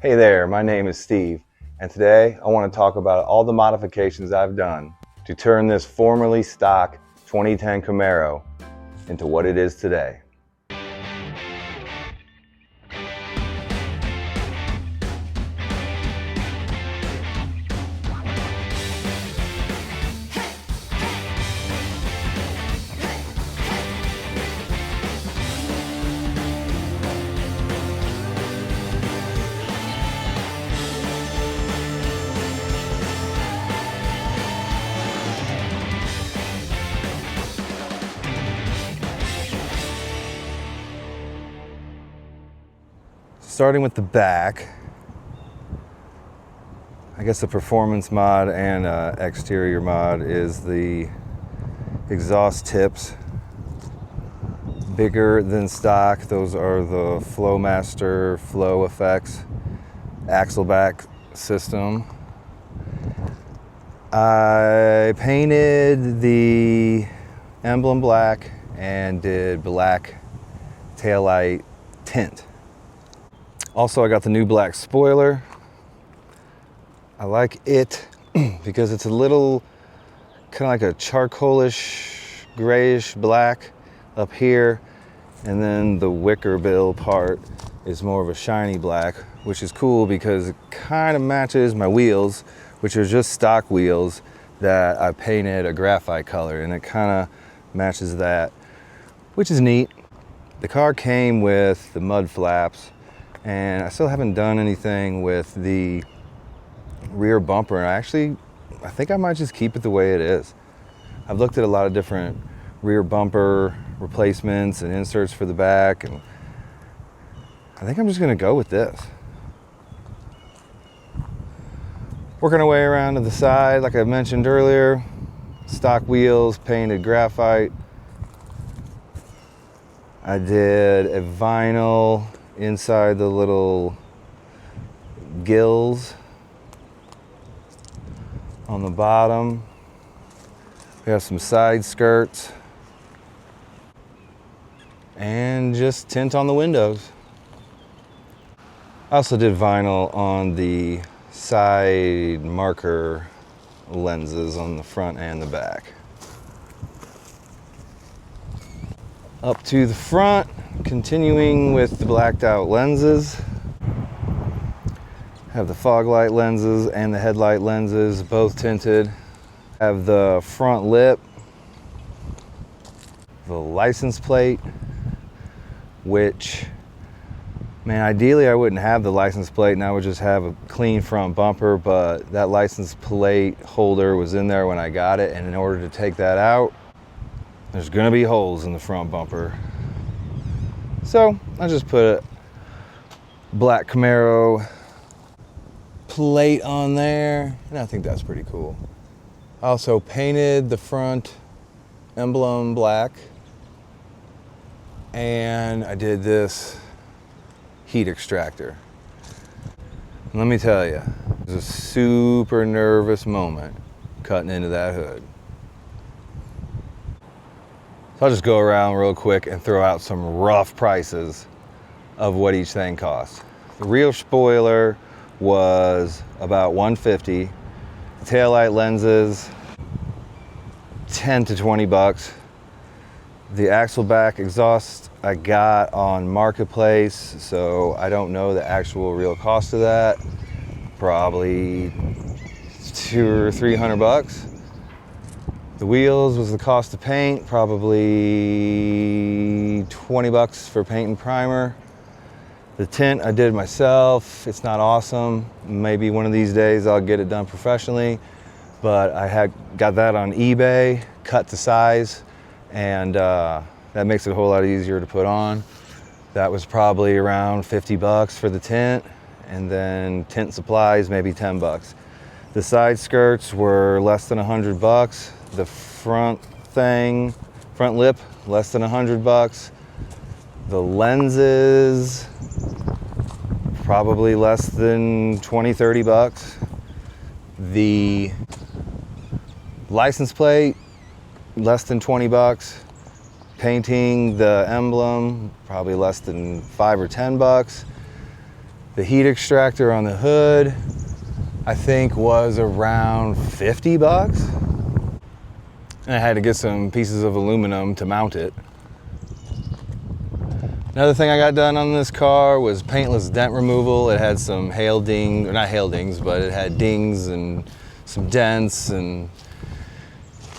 Hey there, my name is Steve, and today I want to talk about all the modifications I've done to turn this formerly stock 2010 Camaro into what it is today. Starting with the back, I guess the performance mod and exterior mod is the exhaust tips. Bigger than stock, those are the Flowmaster Flow Effects axle back system. I painted the emblem black and did black taillight tint. Also, I got the new black spoiler. I like it because it's a little kind of like a charcoalish, grayish black up here, and then the wicker bill part is more of a shiny black, which is cool because it kind of matches my wheels, which are just stock wheels that I painted a graphite color, and it kind of matches that, which is neat. The car came with the mud flaps, and I still haven't done anything with the rear bumper. And I think I might just keep it the way it is. I've looked at a lot of different rear bumper replacements and inserts for the back, and I think I'm just gonna go with this. Working our way around to the side, like I mentioned earlier, stock wheels, painted graphite. I did a vinyl inside the little gills on the bottom. We have some side skirts and just tint on the windows. I also did vinyl on the side marker lenses on the front and the back. Up to the front, continuing with the blacked out lenses. Have the fog light lenses and the headlight lenses both tinted. Have the front lip, the license plate, which, man, ideally I wouldn't have the license plate and I would just have a clean front bumper, but that license plate holder was in there when I got it, and in order to take that out, there's gonna be holes in the front bumper. So I just put a black Camaro plate on there, and I think that's pretty cool. I also painted the front emblem black, and I did this heat extractor. And let me tell you, it was a super nervous moment cutting into that hood. So I'll just go around real quick and throw out some rough prices of what each thing costs. The rear spoiler was about $150. The taillight lenses, 10 to 20 bucks. The axle back exhaust I got on Marketplace, so I don't know the actual real cost of that. Probably $200 or $300. The wheels was the cost of paint, probably 20 bucks for paint and primer. The tint I did myself. It's not awesome. Maybe one of these days I'll get it done professionally, but I got that on eBay, cut to size, and that makes it a whole lot easier to put on. That was probably around 50 bucks for the tint, and then tint supplies, maybe 10 bucks. The side skirts were less than 100 bucks. The front lip, less than 100 bucks. The lenses, probably less than 20, 30 bucks. The license plate, less than 20 bucks. Painting the emblem, probably less than 5 or 10 bucks. The heat extractor on the hood, I think, was around 50 bucks. And I had to get some pieces of aluminum to mount it. Another thing I got done on this car was paintless dent removal. It had some hail dings, or not hail dings, but it had dings and some dents and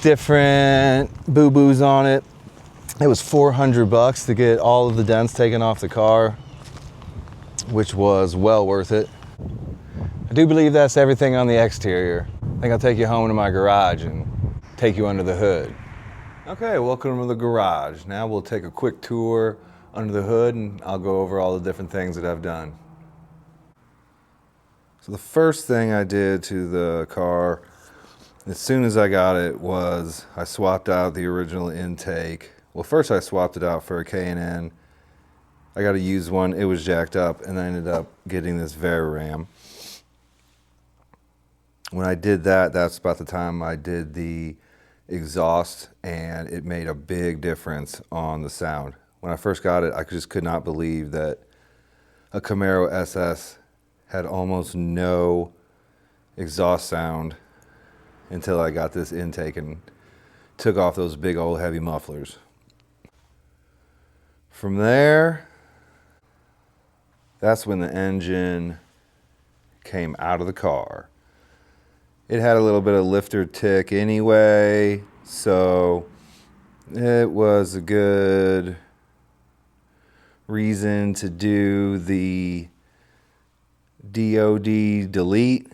different boo-boos on it. It was 400 bucks to get all of the dents taken off the car, which was well worth it. I do believe that's everything on the exterior. I think I'll take you home to my garage and take you under the hood. Okay, welcome to the garage. Now we'll take a quick tour under the hood and I'll go over all the different things that I've done. So the first thing I did to the car, as soon as I got it, was I swapped out the original intake. Well, first I swapped it out for a K&N. I got a used one, it was jacked up, and I ended up getting this Ram. When I did that, that's about the time I did the exhaust, and it made a big difference on the sound. When I first got it, I just could not believe that a Camaro SS had almost no exhaust sound until I got this intake and took off those big old heavy mufflers. From there, that's when the engine came out of the car. It had a little bit of lifter tick anyway, so it was a good reason to do the DOD delete.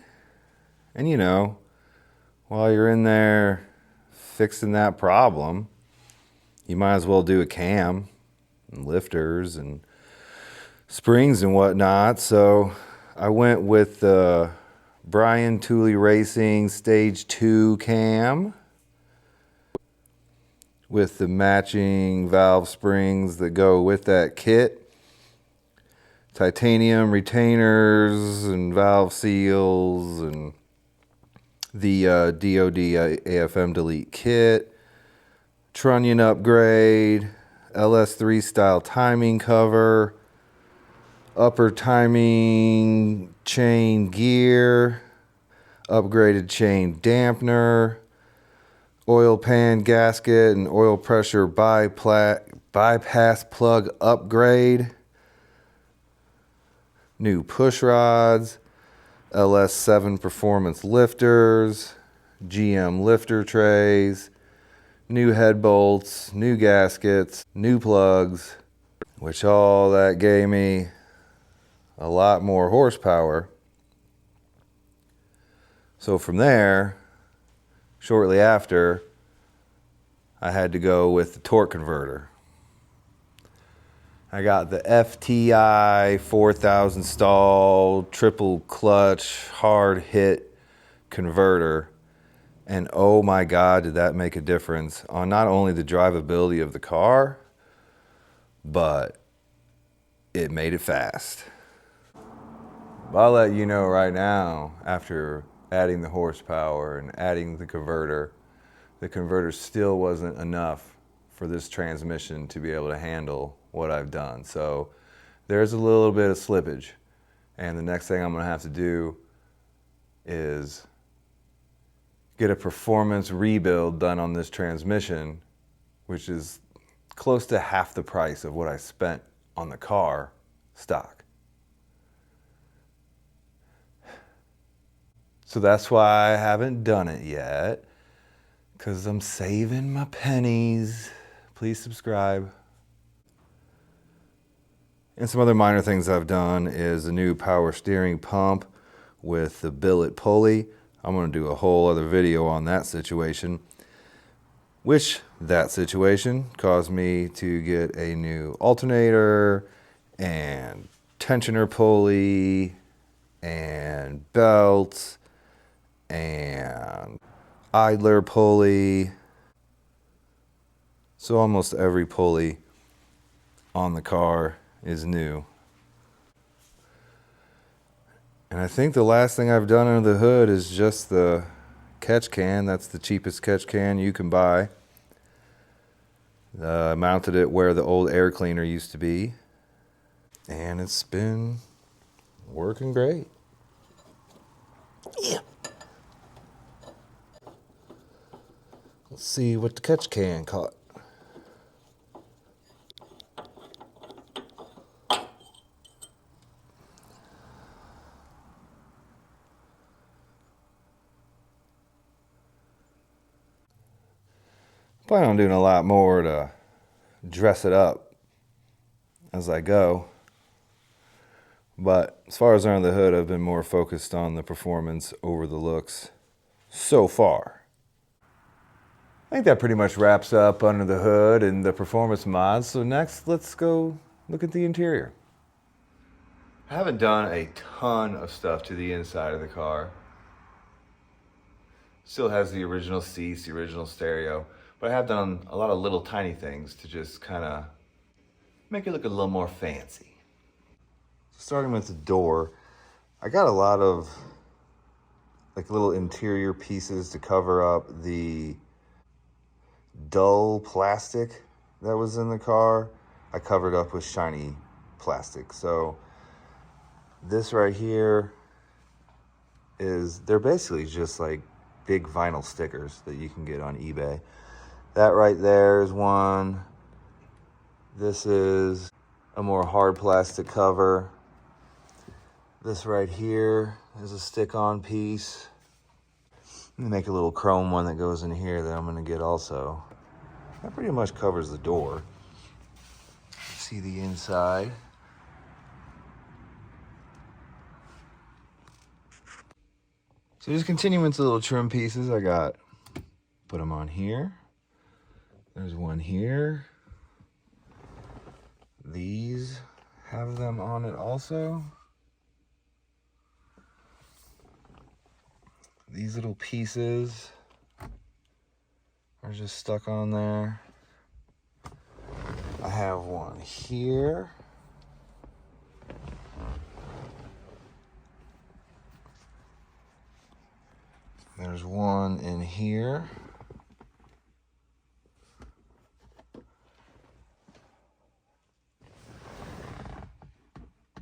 And you know, while you're in there fixing that problem, you might as well do a cam and lifters and springs and whatnot. So I went with the Pulley Racing Stage 2 cam with the matching valve springs that go with that kit, titanium retainers and valve seals, and the DOD AFM delete kit, trunnion upgrade, LS3 style timing cover, upper timing chain gear, upgraded chain dampener, oil pan gasket and oil pressure bypass plug upgrade, new push rods, LS7 performance lifters, GM lifter trays, new head bolts, new gaskets, new plugs, which all that gave me a lot more horsepower. So from there, shortly after, I had to go with the torque converter. I got the FTI 4000 stall triple clutch hard hit converter, and oh my God, did that make a difference on not only the drivability of the car, but it made it fast. But I'll let you know right now, after adding the horsepower and adding the converter still wasn't enough for this transmission to be able to handle what I've done. So there's a little bit of slippage, and the next thing I'm going to have to do is get a performance rebuild done on this transmission, which is close to half the price of what I spent on the car stock. So that's why I haven't done it yet, because I'm saving my pennies. Please subscribe. And some other minor things I've done is a new power steering pump with the billet pulley. I'm going to do a whole other video on that situation, which that situation caused me to get a new alternator and tensioner pulley and belts and idler pulley. So almost every pulley on the car is new. And I think the last thing I've done under the hood is just the catch can. That's the cheapest catch can you can buy. I mounted it where the old air cleaner used to be, and it's been working great. Yeah. Let's see what the catch can caught. Plan on doing a lot more to dress it up as I go. But as far as under the hood, I've been more focused on the performance over the looks so far. I think that pretty much wraps up under the hood and the performance mods. So next, let's go look at the interior. I haven't done a ton of stuff to the inside of the car. Still has the original seats, the original stereo, but I have done a lot of little tiny things to just kind of make it look a little more fancy. Starting with the door, I got a lot of like little interior pieces to cover up the dull plastic that was in the car. I covered up with shiny plastic. So this right here they're basically just like big vinyl stickers that you can get on eBay. That right there is one. This is a more hard plastic cover. This right here is a stick-on piece. I'm gonna make a little chrome one that goes in here that I'm gonna get also. That pretty much covers the door. See the inside. So just continuing with the little trim pieces, put them on here. There's one here. These have them on it also. These little pieces are just stuck on there. I have one here. There's one in here.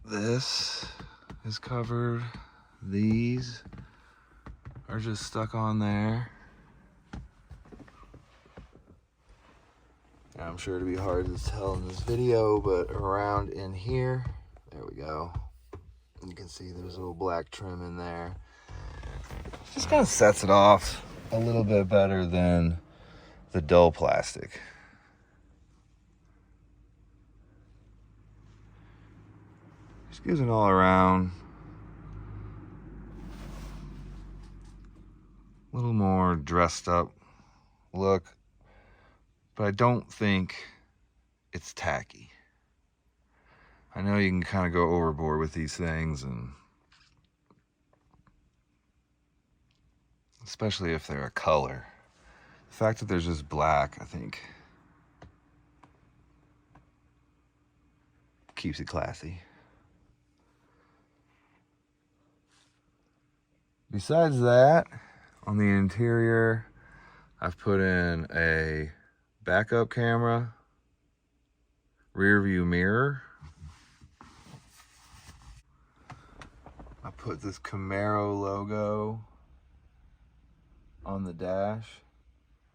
This is covered. These are just stuck on there. I'm sure it'll be hard to tell in this video, but around in here, there we go. You can see there's a little black trim in there. Just kind of sets it off a little bit better than the dull plastic. Just gives an all around a little more dressed up look, but I don't think it's tacky. I know you can kind of go overboard with these things, and especially if they're a color. The fact that there's just black, I think, keeps it classy. Besides that, on the interior, I've put in a backup camera, rear view mirror. I put this Camaro logo on the dash.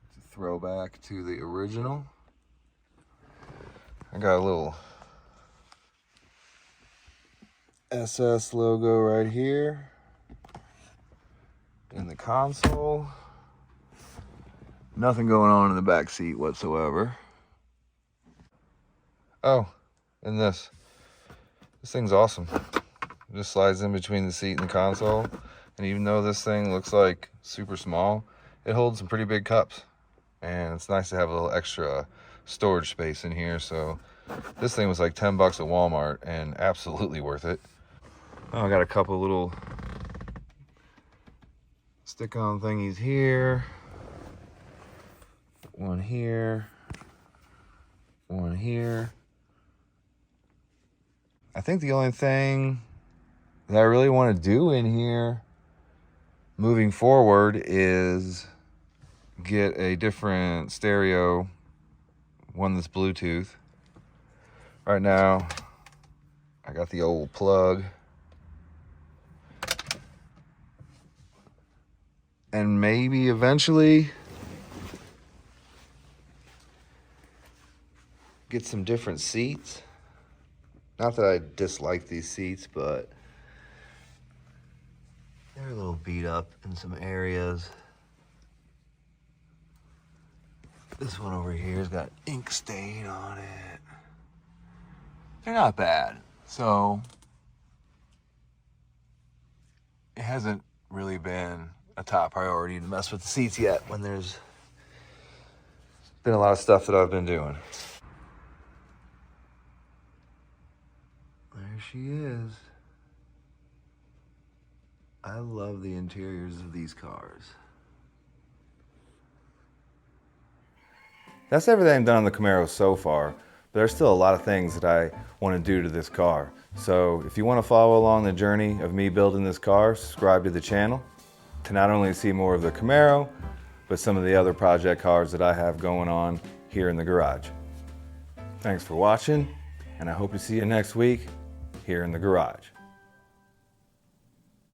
It's a throwback to the original. I got a little SS logo right here in the console. Nothing going on in the back seat whatsoever. Oh, and this thing's awesome. It just slides in between the seat and the console. And even though this thing looks like super small, it holds some pretty big cups. And it's nice to have a little extra storage space in here. So this thing was like 10 bucks at Walmart and absolutely worth it. Oh, I got a couple little stick-on thingies here. One here. One here. I think the only thing that I really want to do in here moving forward is get a different stereo, one that's Bluetooth. Right now, I got the old plug and maybe eventually get some different seats. Not that I dislike these seats, but they're a little beat up in some areas. This one over here's got ink stain on it. They're not bad. So it hasn't really been a top priority to mess with the seats yet when there's been a lot of stuff that I've been doing. There she is. I love the interiors of these cars. That's everything done on the Camaro so far, but there's still a lot of things that I want to do to this car. So if you want to follow along the journey of me building this car, subscribe to the channel to not only see more of the Camaro, but some of the other project cars that I have going on here in the garage. Thanks for watching, and I hope to see you next week here in the garage.